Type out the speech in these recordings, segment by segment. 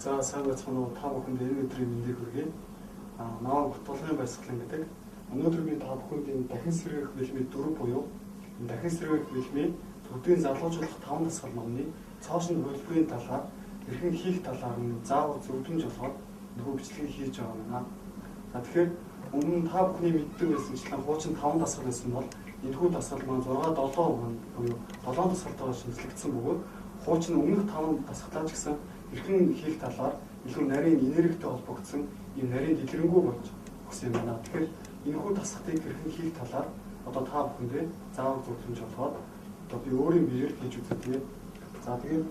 За сайн байцгаана уу та бүхэнд энэ өдрийн мэндийг хүргэе. Намайг Батболны Баясгалан гэдэг. Өнөөдөр би та бүхэнд дахин сэргээх бэлмийн 4 буюу дахин сэргээх бэлмийн төдийн залуужуулах 5 дасгал номны цоошин хөлбөрийн талаар хэрхэн хийх талаар нь заавар зөвлөмж болгоод нөхөө бичлэгийг хийж байгаа юм. За тэгэхээр өмнө та бүхний мэддэг байсанчлан хуучин 5 дасгал байсан бол энэхүү дасгал маань 6-7 буюу 7 дасгалтайгаар шинжлэгдсэн бөгөөд хуучин өмнөх 5 дасгалаа ч гэсэн хэрхэн хийх талаар илүү нарийн энергитэй холбогдсон ийм нарийн дэлгэрэнгүй болж өгсөн юм байна. Тэгэхээр энэхүү дасгалтыг хэрхэн хийх талаар одоо та бүхэндээ заавар зөвлөмж болгоод одоо би өөрийн биеэр хийж үзье. За тэгээд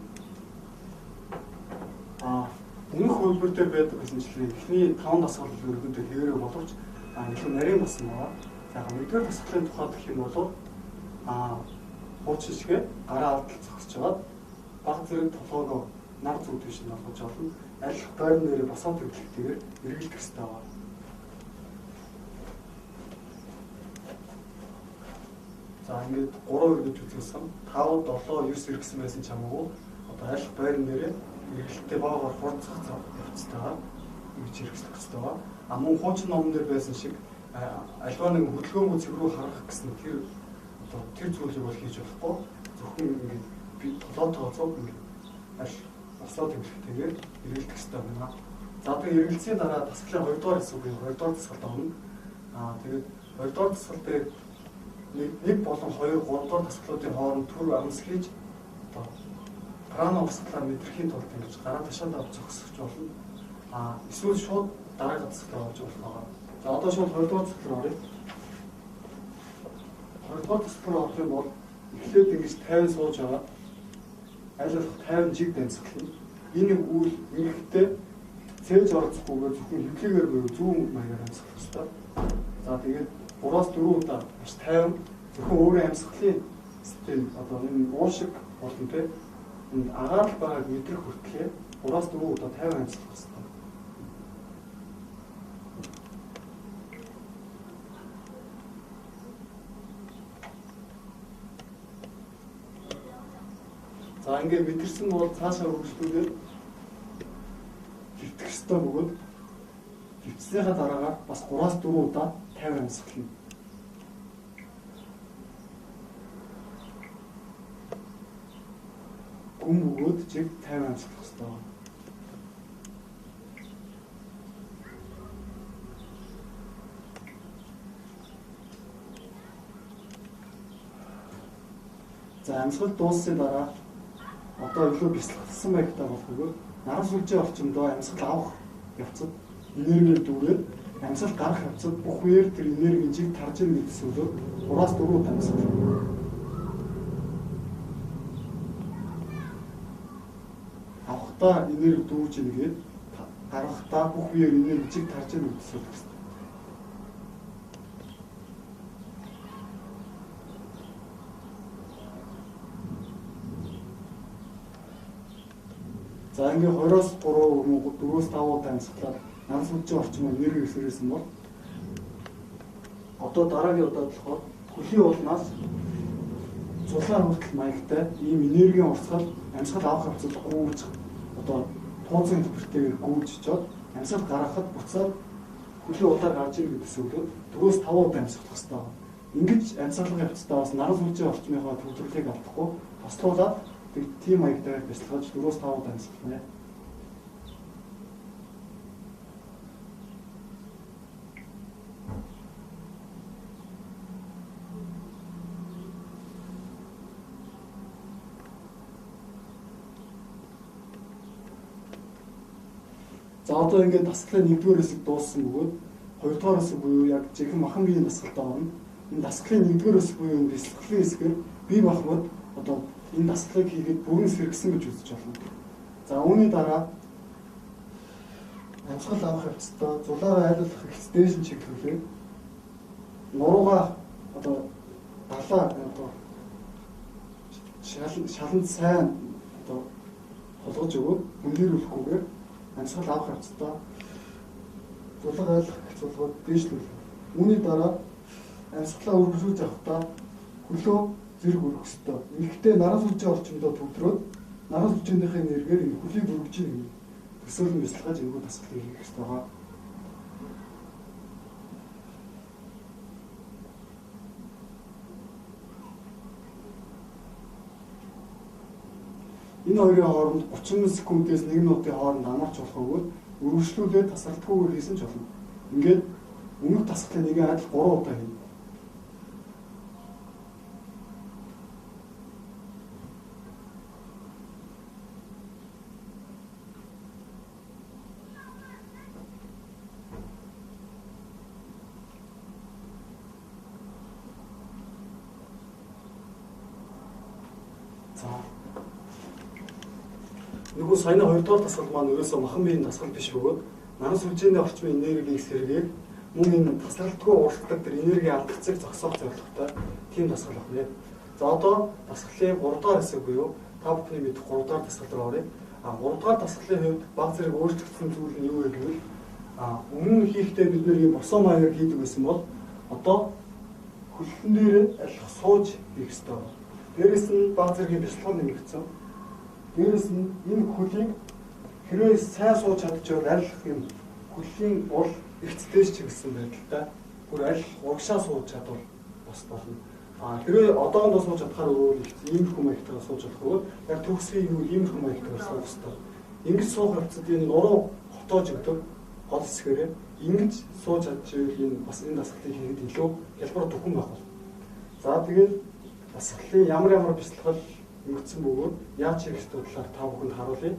өмнөх хөлбөр дээр байдаг гэсэнчлэн эхний 5 дасгал өргөндөө хэвээрээ боловч илүү нарийн басан байгаа. За нэгдүгээр дасгалын тухайд гэх юм бол хуучин шигээ гараа алдал зогсож байгаад баг зэрэг толгоогоо нар зүг тийш нь олгож олно. Аль байр нэрээ босоод хөдлөлтөөр эргэлдэх хэрэгтэй байна. За ингээд 3 өргөж үзүүлсэн. 5, 7, 9 иргэсэн байсан ч хамаагүй одоо аль байр нэрээ эргэлттэй баагаар хурцах явцтай байгаа. Ингэж хэрэгслэх хэрэгтэй байна. Мөн хуучин номон дээр байсан шиг альва нэг хөдөлгөөнгүй цэг рүү харах гэсэн тэр зүйлийг бол хийж болохгүй. Зөвхөн ингээд би толгойгоо цог ингээд аль босоод хөдлөлтөөр эргэлдэх хэрэгтэй байна. За тэгээд эргэлцсийн дараа дасгалын 2 дугаар хэсэг буюу 2 дугаар дасгалд орно. Тэгээд 2 дугаар дасгал дээр 1 болон 2, 3 дугаар дасгалуудын хооронд түр амсгийж одоо прана усгалаар мэдрэхийн тулд ингэж гараа ташаанд авч зогсож болно. Эсвэл шууд дараагийн дасгалд орж болох байгаа. За одоо шууд 2 дугаар дасгал руу оръё. 2 дугаар дасгал руу орох юм бол эхлээд ингэж 50 сууж байгаа. Аль болох 50 жиг дамжуулна. Энэ үйл ингэхдээ цээж орцохгүйгээр зөвхөн хөвлөгээр буюу зүүн маягаар амсгах хэрэгтэй. За тэгээд 3-4 удаа маш 50 зөвхөн өөрийн амсгалын систем одоо энэ уушиг болон тэ энэ агаар байгааг мэдрэх хүртлээр 3-4 удаа 50 амсгах хэрэгтэй. За ингээд мэдэрсэн бол цаашаа хөгжлүүлээд хөвтөх ёстой бөгөөд хөвцснийхаа дараагаар бас 3-4 удаа 50 амсгална. Гүн бөгөөд чиг 50 амсгалах ёстой. За амсгал дууссан дараа одоо илүү бясалгалсан байхтай болох бөгөөд наран сүлжээ орчимдоо амьсгал авах явцад энерги дүүрээд амьсгал гарах явцад бүх үеэр тэр энергийн жиг тарж ирнэ гэсэн үг 3-4 удаа амьсгал. Авахдаа энерги дүүрж ирнэгээд гарахдаа бүх үеэр энерги жиг тарж ирнэ гэсэн үг. За ингээд 2-3, 4-5 удаа амьсгалаад наран сүлжээ орчмоор энерги өсөрөөсөн бол одоо дараагийн удаад болохоор хөлийн уулнаас цулаан хүртэл маягтай ийм энергийн урсгал амьсгал авах явцад гүйж одоо тууцын төвөртэйгээр гүйж чад амьсгал гаргахад буцаад хөлийн удаар гарч ирэх гэсэн үг 4-5 удаа амьсгалах хэрэгтэй. Ингэж амьсгалах явцдаа бас наран сүлжээ орчмынхаа төвлөрөлийг алдахгүй тослуулаад тийм маягтай бясалгаж 4-5 удаа амьсгална. За одоо ингээд дасгалын 1-р хэсэг дууссан бөгөөд 2-р хэсэг буюу яг жинхэнэ махан биеийн дасгалд орно. Энэ дасгалын 1-р хэсэг буюу бясалгалын хэсгээр бие махбод одоо энэ дасгалыг хийгээд бүрэн сэргсэн гэж үзэж байна. За үүний дараа амьсгал авах явцдаа зулаагаа айлуулах экстеншн чиглүүлээ. Нуруугаа одоо далаа одоо шаланд сайн одоо холгож өгөөд хүнлэрүүлэхгүйгээр амьсгал авах явцдаа зулаага айлах зулгууд дээшлүүлэх. Үүний дараа амьсгалаа үргэлжлүүлж явахдаа хөлөө зэрэг өргөх ёстой. Ингэхдээ наран сүлжээ орчимдоо төвлөрөөд наран сүлжээнийхээ энергиээр хөлийг өргөж ийн. Төсөөлөн бясалгаж энэхүү дасгалыг хийх хэрэгтэй байгаа. Энэ хоёрын хооронд 30 секундээс 1 минутын хооронд амарч болох бөгөөд үргэлжлүүлээд тасралтгүйгээр хийсэн ч болно. Ингээд өмнөх дасгалын нэг адил 3 удаа хийнэ. Нөгөө саяны 2 дугаар дасгал маань ерөөсөө махан биеийн дасгал биш бөгөөд наран сүлжээний орчмын энергийг сэргээх мөн энэ тасралтгүй уралддаг тэр энерги алдагцыг зогсоох зорилготой тийм дасгал байна. За одоо дасгалын 3 дугаар хэсэг буюу та бүхний мэдэх 3 дугаар дасгал руу оръё. 3 дугаар дасгалын хувьд баг зэрэг өөрчлөгдсөн зүйл нь юу вэ гэвэл өмнө хийхдээ бид нэр босоо маягаар хийдэг байсан бол одоо хөлн дээр аль сууж хийх ёстой. Дээрээс нь баг зэргийн бяцлал нэмэгдсэн. Дээрээс нь энэ хөлийг хэрвээ сайн сууж чадчихвал аль юм хөлийн ур эртдээс чиглэсэн байдалтай бүр аль урагшаа сууж чадвал бас болно. Хэрвээ одоогондоо сууж чадхаар өөр иймэрхүү маягтайгаар сууж болох бол яг төгсгийг юу иймэрхүү маягтайгаар суух хэрэгтэй. Ингэж суух явцад энэ нуруу хотоож өгдөг гол хэсгээрээ ингэж сууж чадчихвал энэ бас энэ дасгалыг хийхэд илүү хялбар төхөн байх бол. За тэгээд дасгалын ямар бяцлал нэмэгдсэн бөгөөд яаж хийх ёстой талаар та бүхэнд харуулъя.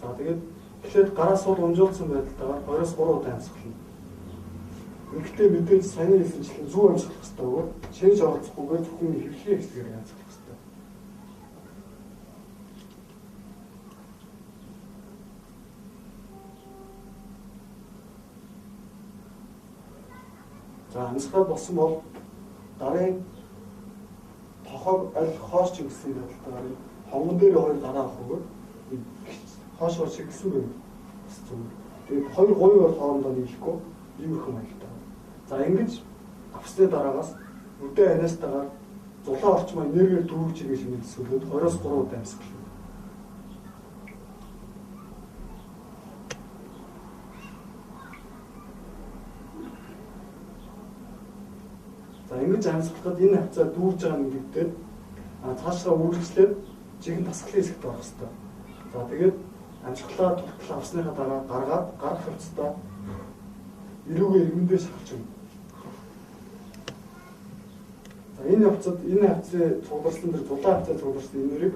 За тэгээд эхлээд гараас бол унжуулсан байдалтайгаар 2-3 удаа амьсгална. Ингэхдээ мэдээж саяны хэлсэнчлэн зүү амьсгалах хэрэгтэй бөгөөд шинж оролцохгүйгээр зөвхөн хэвлэлийн хэсгээр амьсгалах хэрэгтэй. За амьсгал болсон бол дарын тохог аль хоош чиглэсэн байдалтайгаар хонгон дээр хоёр дараа авах бөгөөд хоошоор чиглэсэн байв. Тэгээд хоёр гоёор хоорондоо нийлэхгүй иймэрхүү маягтай. За ингэж авсны дараагаас өдөө анаастайгаар зулаан орчмоо энергээр дүүргэж ирэх хэмээн төсөөлөд 2-3 удаа амьсгална. За ингэж амьсгалахад энэ хавцаа дүүрж байгаа нэгдээд цаашаа үргэлжлээд жихэн дасгалын хэсэгт орох хэрэгтэй. За тэгээд амьсгалаа тултал авсныхаа дараа гаргаад гарах хавцаа эрүүгээ иргэндээ шахалж өгнө. За энэ хавцаа цугларсан дээр зулаан хавцаа цугларсан энергийг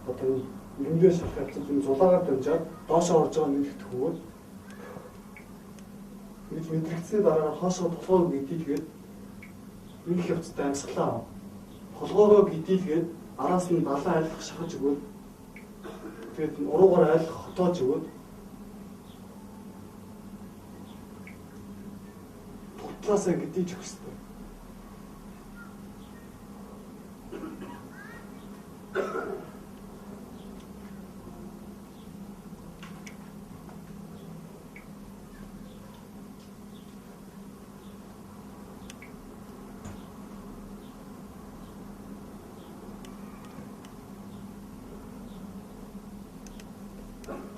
одоо иргэндээ шахах хавцад энэ зулаагаар дамжаад доошоо орж байгаа нэлэгдэх бөгөөд ингэж мэдрэгдсэний дараа хоошоо толгойг гэдийгээд энэ хавцтай амьсгалаа толгоороо гэдийгээд араас нь далайн айлах шахаж өгвөл тэгээд уруугаар айлах хотоож өгвөл тутлаасаа гэдийж өгөх хэрэгтэй.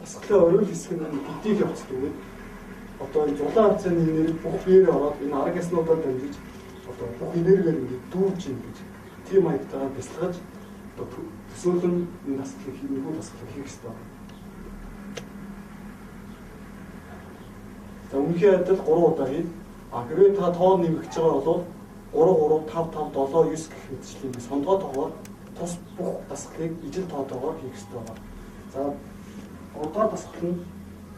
Дасгалын орой хэсэг нь гэдгийг явцдаг үед одоо энэ зулаан хавцааны энерги бүх биеэр ороод энэ арга яснуудаар дамжиж одоо бүх энергээр ингээд дүүрж ийн гэж тийм маягтайгаар бяцлагаж одоо төсөөлөн энэ дасгалыг хийх хэрэгтэй. За өмнөхий адил 3 удаа хий. Хэрвээ та тоон нэмэгдэж байгаа бол 3 3 5 5 7 9 гэх мэтчлэн сондгоо тоогоор тус бүх дасгалыг ижил тоотоогоор хийх хэрэгтэй байна. За одоор дасгал нь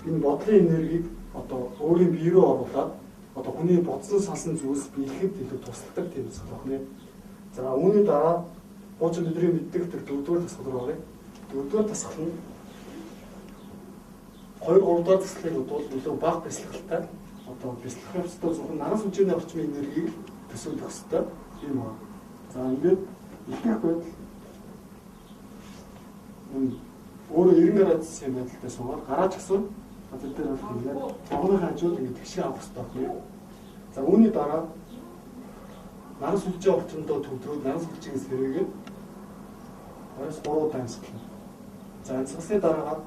энэ бодлын энергийг одоо өөрийн бие рүү оруулаад одоо хүний бодсон сансан зүйлс биелэхэд илүү тусалдаг тийм дасгал байна. За үүний дараа хуучин бидний мэддэг тэр 4-р дасгал руу оръё. 4-р дасгал нь 2-3 дахь дасгалыг бол илүү бага бяцлагтай одоо бяцлах явцдаа зөвхөн наран сүнжээний орчмын энергийг төсөөлөх хэрэгтэй юм аа. За ингээд ихэнх байдал өөрөө 90 градусын байдалтай суугаад гарааж асуу газар дээр болох юм яг цогны хажууд ингэ тэгшээ авах хэрэгтэй байна. За үүний дараа наран сүлжээ орчиндөө төвдрүүд наран сүлжээг сэргээгээд 2-3 удаа амьсгална. За амьсгалсны дараа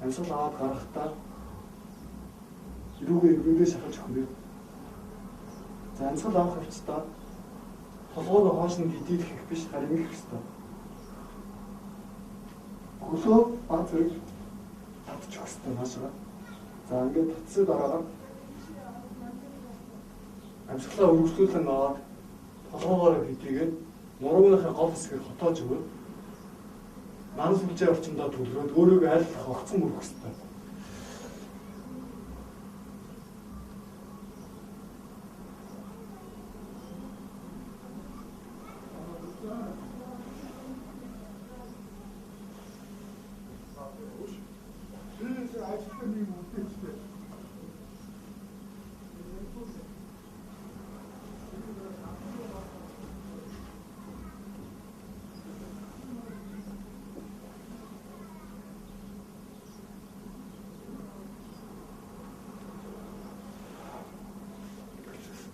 амьсгал аваад гарахдаа эрүүгээ шахаж өгнө. За амьсгал авах явцдаа толгойг хоош нь гидийлэх их биш, харин ингэх хэрэгтэй. Хөлөө баг зэрэг татчих хэрэгтэй наашаа. За ингээд татсны дараа амьсгалаа өргөжлүүлэн аваад толгоогоор хийгээд нурууныхаа гол хэсгийг хотоож өгөөд манас үлжээ орчиндөө төлрөөд өөрийгөө аль огцон өргөх хэрэгтэй.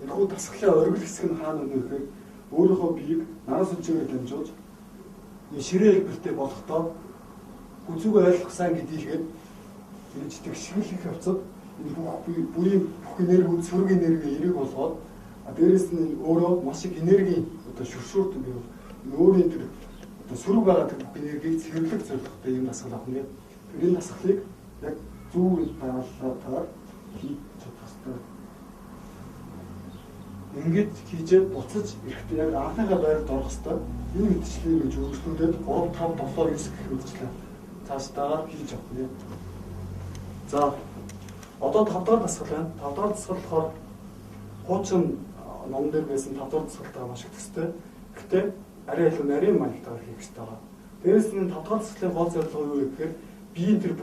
Энэхүү дасгалын оргил хэсэг нь хаана өнө гэхээр өөрийнхөө биеийг нараас үлжээгээр дамжуулж энэ ширээ хэлбэртэй болохдоо үзүүгээ ойлгох сайн гэдгийг иждэг шиглэх явцад энэ бүхий бүх энерги, сөрөг энерги эрэг болгоод дээрэс нь өөрөө маш их энерги одоо шүршүүрт юм бол өөрийн тэр одоо сөрөг байгаа тэр бүх энергийг цэвэрлэх зорилготой юм дасгал авах юм. Тэр дасгалыг яг зөв байгалаар хийж чадах хэрэгтэй. Ингээд хийжээ буцаж ирэхдээ яг анхныхаа байранд орох хэрэгтэй. Энэ мэдчлэлийг гэж өөрчлөлтөд 3 5 7 9 гэх мэдчлээ цаашдаа хийж авах юм. За одоо 5 дахь дасгал байна. 5 дахь дасгал болохоор хуучин ном дээр байсан 5 дахь дасгалтаа маш их төстэй. Гэхдээ арай илүү нарийн маягтайгаар хийх хэрэгтэй байгаа. Дээрээс нь 5 дахь дасгалын гол зорилго юу вэ гэхээр биеийн тэр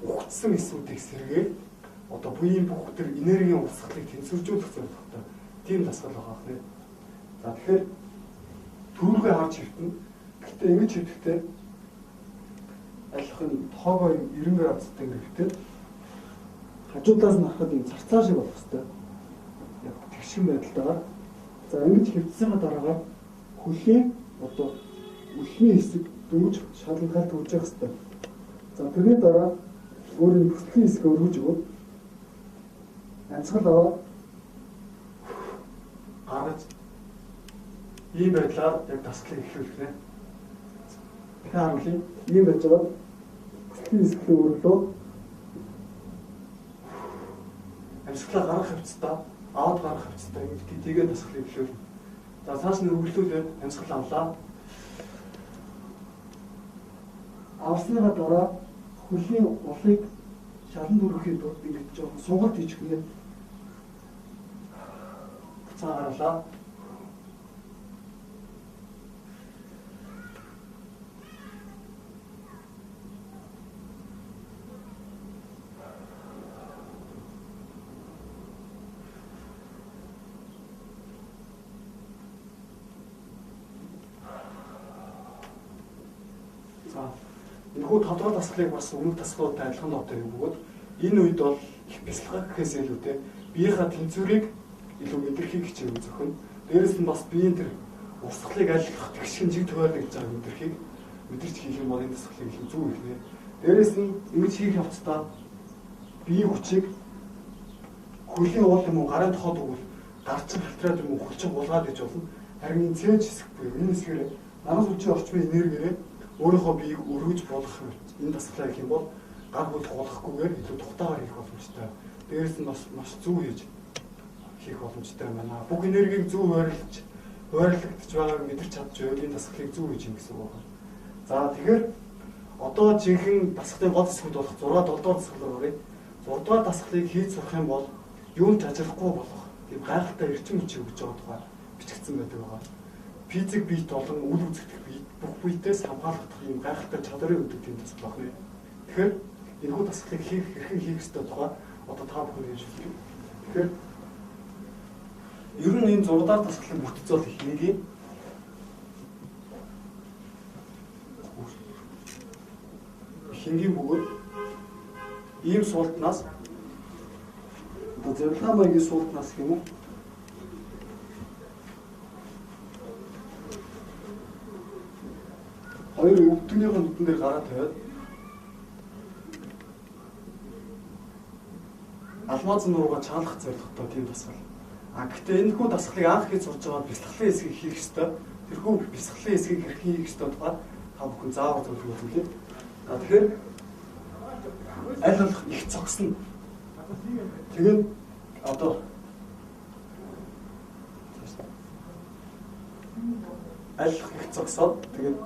ухцсан эсүүдийг сэргээд одоо буян бүх тэр энергийн урсгалыг тэнцвэржүүлэх зорилготой тийм дасгал байгаа хэрэг. За тэгэхээр түрүүгээ харж хөвтөн. Гэхдээ ингэж хийхдээ айлхын тоогоо 90 градустай хэрэгтэй. Хажуудаас нь харахад энэ царцаа шиг болох хэрэгтэй. Яг тэгшин байдалтайгаар. За ингэж хөвцсөний дараагаар хөлийн одоо үлхний хэсэг дөнгөж шалгалт хүрж явах хэрэгтэй. За тэрний дараа өөрийн бүслийн хэсгээ өргөж өгөөд амьсгал аваад гаргаж ийм байдлаар яг дасгалыг эхлүүлэх нэ. Тэгэхээр харуулъя. Ийм байж байгаа бүслийн хэсгээ өргөлөө амьсгалаа гаргах хавцдаа аваад гаргах хавцдаа ингэж тийгээ дасгалыг эхлүүлнэ. За цааш нь өргөлүүлээд амьсгал авлаа. Авсныгаа дараа хөлийн улыг шалан дүрхийн тулд ингэж жоохон сунгалт хийж өгнө. Буцаа гарлаа. Энэхүү 5 дахь дасгалыг бас өмнөх дасгалуудтай адилхан одоо юм бөгөөд энэ үед бол их бяцлага гэхээс илүүтэй биеийнхаа тэнцвэрийг илүү мэдрэхийг хичээв зөвхөн. Дээрээс нь бас биеийн тэр урсгалыг айлгах тэгшин жиг төвөөрнө гэж байгаа мэдрэхийг мэдэрч хийх юм бол энэ дасгалыг илүү зөв ихнэ. Дээрээс нь ингэж хийх явцдаа биеийн хүчийг хөлийн уул юм уу гарын тохоод өгвөл гарчин фильтрат юм уу хөлчин булгаад гэж болно. Харин энэ цээж хэсэг буюу энэ хэсгээр нараас үлчийн орчмын энергиэрээ өөрийнхөө биеийг өргөж болох энэ дасгалаа гэх юм бол гар хөл хулахгүйгээр илүү тухтаагаар хийх боломжтой. Дээрээс нь бас маш зөв хийх боломжтой байна. Бүх энергийг зөв ойрлогдож байгааг мэдэрч чадж байвал энэ дасгалыг зөв хийж юм гэсэн үг байна. За тэгэхээр одоо жинхэнэ дасгалын гол хэсгүүд болох 6 7 дугаар дасгал оръё. 6 дугаар дасгалыг хийж сурах юм бол юунд ажиллахгүй болох тийм гайхалтай эрчим хүч өгж байгаа тухай бичигдсэн байдаг байгаа. Физик биет болон үйл үзэгдэх биет бүх биетээс хамгаалах юм гайхалтай чадрын өгдөг тийм дасгал байна. Тэгэхээр энэхүү дасгалыг хэрхэн хийх ёстой тухай одоо та бүхэн хэлж хэлье. Тэгэхээр ер нь энэ 6 дахь дасгалын бүтцэл их нэг юм. Хингийн бөгөөд ийм суултнаас одоо зөвлөмж маягийн суултнаас гэх юм уу? Хоёр өвдгнийхөө нүдэн дээр гараа тавиад алмазан нуруугаа чаналах зорилготой тийм дасгал. Гэхдээ энэ хүү дасгалыг анх хийж сурж байгаа бясалгалын хэсгийг хийх ёстой. Тэрхүү бясалгалын хэсгийг хэрхэн хийх ёстой тухай та бүхэн заавар зөвлөгөө өгье. Тэгэхээр аль болох их цогсон. Тэгээд одоо аль их цогсоод тэгээд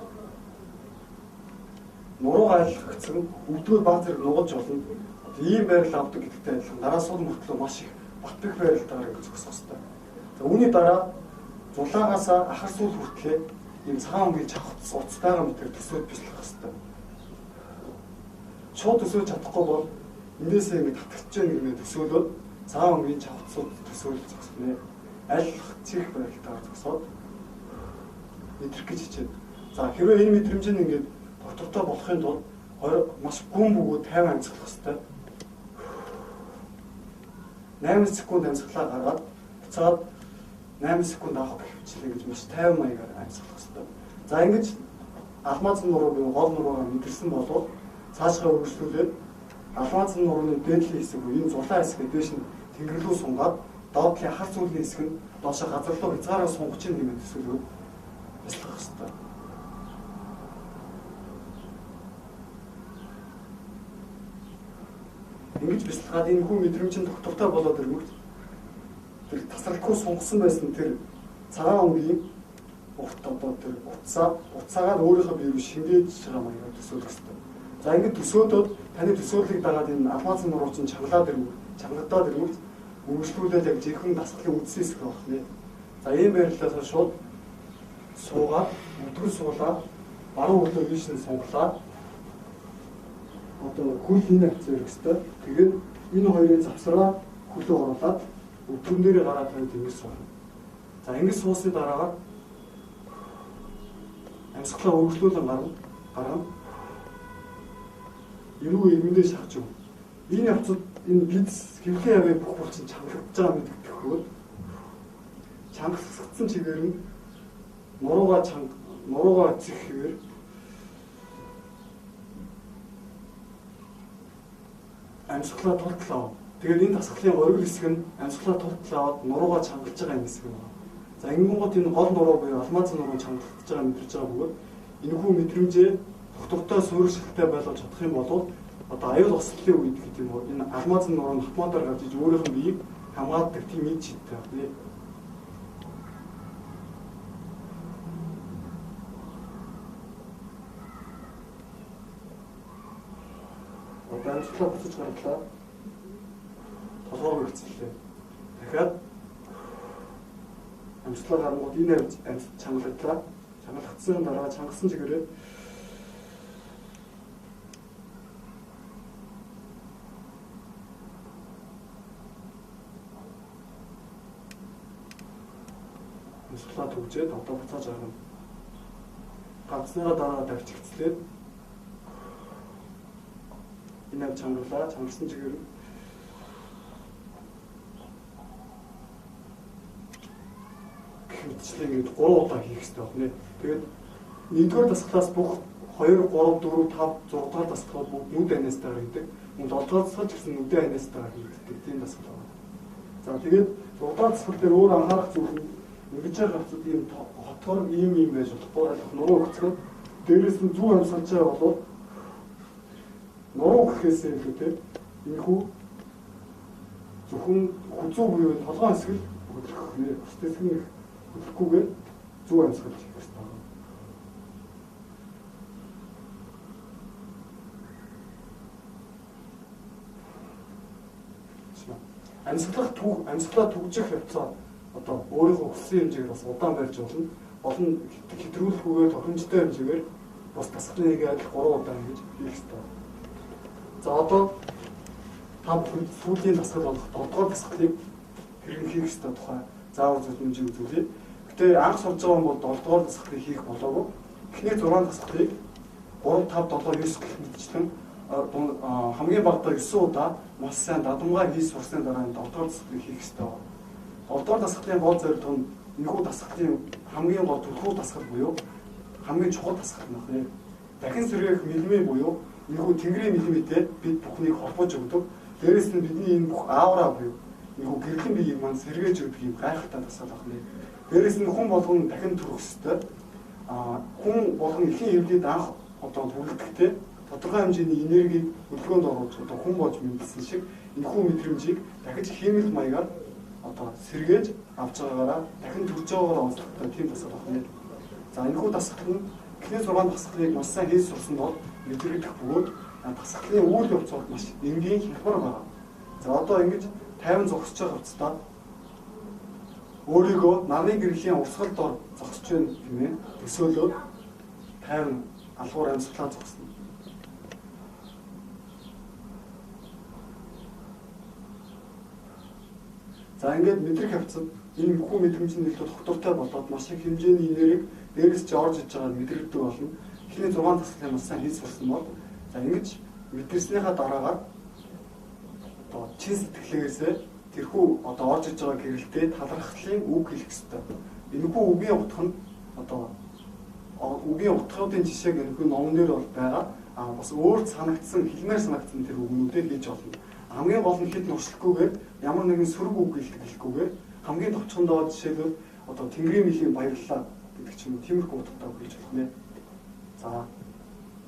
нуруугаа аль хэцэн өвдгөл баг зэрэг нугалж болно. Одоо ийм байрал авдаг гэдэгтэй адилхан дараа сул мөртлөө маш их батбих байралтайгаар ингэ зогсох хэрэгтэй. За үүний дараа зулаагаас ахар сүүл хүртлээ ийм цагаан өнгийн чавхц уцтайгаа мэтэр төсөөд бяцлах хэрэгтэй. Шууд төсөөж чадахгүй бол эндээсээ ингэ татгч гэмээр төсөөлөөд цагаан өнгийн чавхцууд төсөөлж зогсоно. Аль цэрх байралтайгаар зогсоод мэдрэх гэж хичээд. За хэрвээ энэ мэдрэмжийн ингээд доктортой болохын тулд маш гүн бөгөөд 50 амьсгалах хэрэгтэй. 8 секунд амьсгалаа гаргаад буцаад 8 секунд авах хөвчлээ гэж маш 50 маягаар амьсгалах хэрэгтэй. За ингэж алмазан нуруу буюу гол нуруугаа мэдэрсэн болоод цаашгаа үргэлжлүүлээд алмазан нурууны дээдлийн хэсэг буюу энэ зулаа хэсгээ дээш нь тэнгэрлүү сунгаад доотлын хар зүйлийн хэсэг нь доошоо газар руу хязгаараа сунгаж ийн гэмээр төсөөлөв бяцлах хэрэгтэй. Ингэж бяцлагаад энэ хүн мэдрэмжийн доктортой болоод ирмэгт тэр тасралтгүй сунгасан байсан тэр цагаан өнгийн урт одоо тэр уцаагаар өөрийнхөө бие рүү шингээж байгаа маягаар төсөөлөх хэрэгтэй. За ингэж төсөөдөөд таны төсөөллийг дагаад энэ алмазан нуруу чинь чангалаад ирмэгт үргэлжлүүлээд яг жинхэнэ дасгалын үндсэн хэсэг байна. За ийм байрлалаас шууд суугаад өдрөг суулаад баруун хөлөө ийш нь сунглаад одоо хөл энэ хавцаа өрөх ёстой. Тэгээд энэ хоёрын завсраа хөлөө оруулаад өдрөн дээрээ гараад тавьж ингэж сууна. За ингэж суусны дараа амьсгалаа өргөжлүүлэн гаргана. Эрүү ирмэндээ шахаж өг. Энэ хавцад энэ гидс хэвлэн яваа бүх булчин чангалагдж байгаа мэдгэхгүй. Чангалтсан чигээр нь нуруугаа эцэх хэвээр амьсгалаа тултлаа. Тэгээд энэ дасгалын оргил хэсэг нь амьсгалаа тултлаад нуруугаа чангалж байгаа юм хэсэг байна. За ингэнгүүт энэ гол нуруу буюу алмазан нуруу чангалтж байгаа мэдэрч байгаа бөгөөд энэхүү мэдрэмжээ доктортой суурьшилтай байлгаж чадах юм бол одоо аюул ослын үед гэдэг юм уу энэ алмазан нуруу автоматар гарч иж өөрийнх нь биеийг хамгаалдаг тийм эд шидтэй байна. Одоо амьсгалаа буцаж гаргалаа. Толгойг хэвцэлээ. Дахиад амьсгалаа гаргууд энэ амьд чангалтлаа. Чангалтсан дараа чангасан чигээрээ амьсгалаа төгжээд одоо буцааж гаргана. Ганцныгаа дараа давж хэвцлээд энэ чангалаа чангалсан чигээр хэвчлээ гээд 3 удаа хийх хэрэгтэй байна. Тэгээд 1-р дасгалаас бүх 2, 3, 4, 5, 6 дахь дасгал бүгд нүд анестаар хийдэг. Мөн 7 дахь дасгал ч гэсэн нүдэн анестаар хийдэг. Тийм дасгал байна. За тэгээд 6 дахь дасгал дээр өөр анхаарах зүйл нь ингэж хавцад ийм хотгор ийм байж болохгүй болох нуруу өгцгөн дээрээс нь зүү амьсгалж байгаа бол нуруу гэхээс илүүтэй энэхүү зөвхөн хүзүү буюу толгойн хэсэг хөдлөх нэ бүтэцгэн хөдлөхгүйгээр зүү амьсгалж хийх хэрэгтэй. Амьсгалаа төгжих явцаа одоо өөрийнхөө хүссэн хэмжээгээр бас удаан барьж болно хэтрүүлэхгүйгээр тохиромжтой хэмжээгээр бас дасгалын нэг яг 3 удаа ингэж хийх хэрэгтэй. За одоо та бүхэн сүүлийн дасгал болох 7-р дасгалыг хэрхэн хийх ёстой тухай заавар зөвлөмжийг үзүүлье. Гэтэ анх сурж байгаа юм бол 7-р дасгалыг хийх болоогүй. Эхний 6 дасгалыг 3, 5, 7, 9 гэх мэтчлэн хамгийн багадаа 9 удаа маш сайн дадамгаар хийж сурсны дараа 7-р дасгалыг хийх ёстой. 7-р дасгалын гол зорилго нь энэхүү дасгалын хамгийн гол төлхөө дасгал буюу хамгийн чухал дасгал нөх. Дахин сэргээх мэлмээ буюу энэхүү тэнгэрийн мэлмээтэй бид бүхнийг холбож өгдөг. Дээрээс нь бидний энэ бүх аавра буюу энэ гэрхэн биеийг маань сэргээж өгдөг юм гайхалтай тасгал байна. Дээрээс нь хүн болгон дахин төрөх ёстой. Хүн болгон эхийн хөвлөд анх одоо бүрэлдэхтэй тодорхой хэмжээний энергийг хөдөлгөөнд оруулж одоо хүн болж мэдсэн шиг энэхүү мэдрэмжийг дахиж химик маягаар одоо сэргээж авч байгаагаараа дахин төрж байгаагаар онцлогтой тийм тасгал байна. За энэхүү тасгал нь эхний 6 тасгалыг маш сайн хийж сурсан бол мэдрэгдэх бөгөөд тасгалын үйл явц бол маш энгийн хялбар байна. За одоо ингэж 50 зогсож байгаа хувцастай өөрийгөө нарны гэрлийн урсгал дор зогсож байна гэмээр төсөөлөөд 50 алгуур амьсгалаа зогсно. За ингээд мэдрэх явцад энэ бүхэн мэдрэмжийн нөлөө доктортой болоод маш их хэмжээний энерги дээрээс ч орж иж байгааг мэдрэгддэг болно. Эхний 6 тасгалыг маш сайн хийж сурсан бол за ингэж мэдэрснийхаа дараагаар одоо чин сэтгэлээсээ тэрхүү одоо орж иж байгаа гэрэлтэй талархлын үг хэлэх ёстой. Энэхүү үгийн утга нь одоо үгийн утгуудын жишээг энэхүү номон дээр бол байгаа. Бас өөр санагдсан, хэлмээр санагдсан тэр үгнүүдийг хийж олно. Хамгийн гол нь хэд нуршлахгүйгээр ямар нэгэн сөрөг үг хэлэхгүйгээр хамгийн товчхондоо жишээлбэл одоо Тэнгэрийн мэхийн баярлалаа гэдэг ч юм уу тиймэрхүү утгатай хийж болох нэ.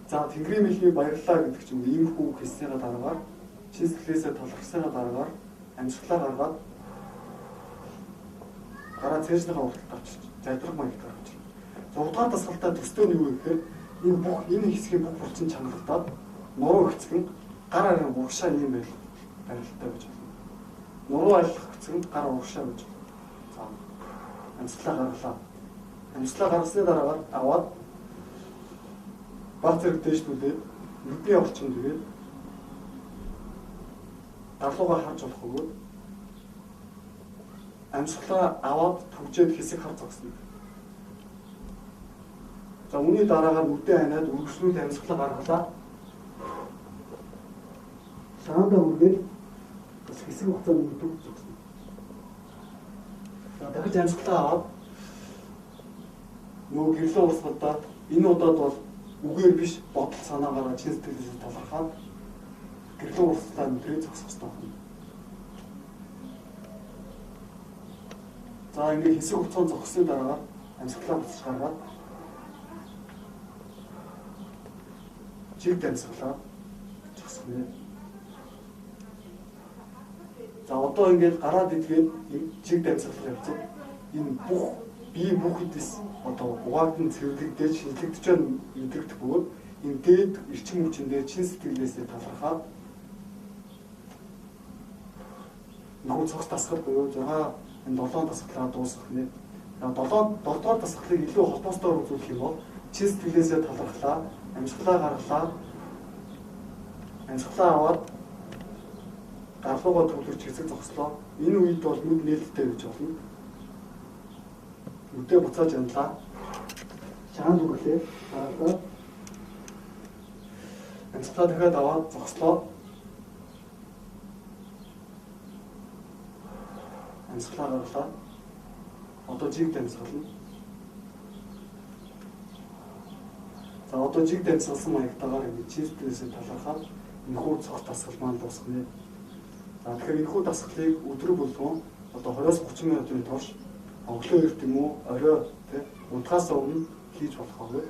За Тэнгэрийн мэхийн баярлалаа гэдэг ч юм уу иймэрхүү үг хэлснээр дараагаар чин сэтгэлээсээ талархсанаа дараагаар амьсгалаа гаргаад гараа цээжнийхаа урталт авчиж залбирах маягт гаргаж байна. 6 дугаар тасгалтаа төстэй нь юу гэхээр энэ хэсгийн бүх булчин чангалдаад нуруу хэцгэн гар харин урагшаа юм байл барилттай гэж байна. Нуруу айлах хэцгэн гар урагшаа гэж. За амьсгалаа гаргалаа. Амьсгалаа гаргасны дараагаар аваад баг зэрэг дэш түлээд нүдний орчинд тэгээд дадлуугаа харж болох өгөөд амьсгалаа аваад түгжээд хэсэг хар зогсно. За үүний дараагаар нүдээ ханаад үргэлжлүүлж амьсгалаа гаргалаа. Шаандаа үргээд бас хэсэг хугацаанд нүдээ зогсно. За дахиж амьсгалаа аваад нөгөө гэрлээ урсгалдаа энэ удаад бол үгээр биш бодол санаагаараа чин сэтгэлээс талархаад гэрлээ урсгалаа нүдээ зогсох хэрэгтэй байна. За ингээд хэсэг хугацаанд зогссны дараагаар амьсгалаа буцаж гаргаад чиг амьсгалаа зогсох нэ. За одоо ингээд гараад идгээд чиг амьсгалах явцад энэ бүх бие бүх хэдээс одоо угаатан цэвэрлэгдэж шинжлэгдэж байгаа мэдрэгдэх бөгөөд энэ дээд эрчим хүчиндээ чин сэтгэлээсээ талархаад нөгөө цогц тасгал буюу 7 тасгалаа дуусгах нэ. 7 дугаар тасгалыг илүү холбоостой үзүүлэх юм бол чин сэтгэлээсээ талархлаа, амьсгалаа гаргалаа, амьсгалаа аваад гарлуугаа төвлөрч хэсэг зогслоо. Энэ үед бол нүд нээлттэй гэж болно. Нүдээ буцааж янлаа. Шаанд үрлээ. Гаргалаа. Амьсгалаа дахиад аваад зогслоо. Амьсгалаа гаргалаа. Одоо жиг амьсгална. За одоо жиг амьсгалсан маягтайгаар ингэ чин сэтгэлээсээ талархаад энэхүү цогц тасгал маань дуусгана. За тэгэхээр энэхүү тасгалыг өдөр болгон одоо 20-30 минутын турш өглөө эрт юм уу орой тий унтахаас өмнө хийж болохгүй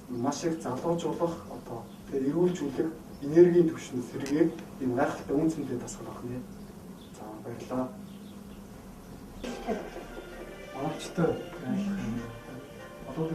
маш их залуужуулах одоо тэгээ эрүүлжүүлэх энергийн түвшин сэргээг энэ гайхалтай үн цэнтэй тасгал байна. За баярлалаа. Авчтай. Одоо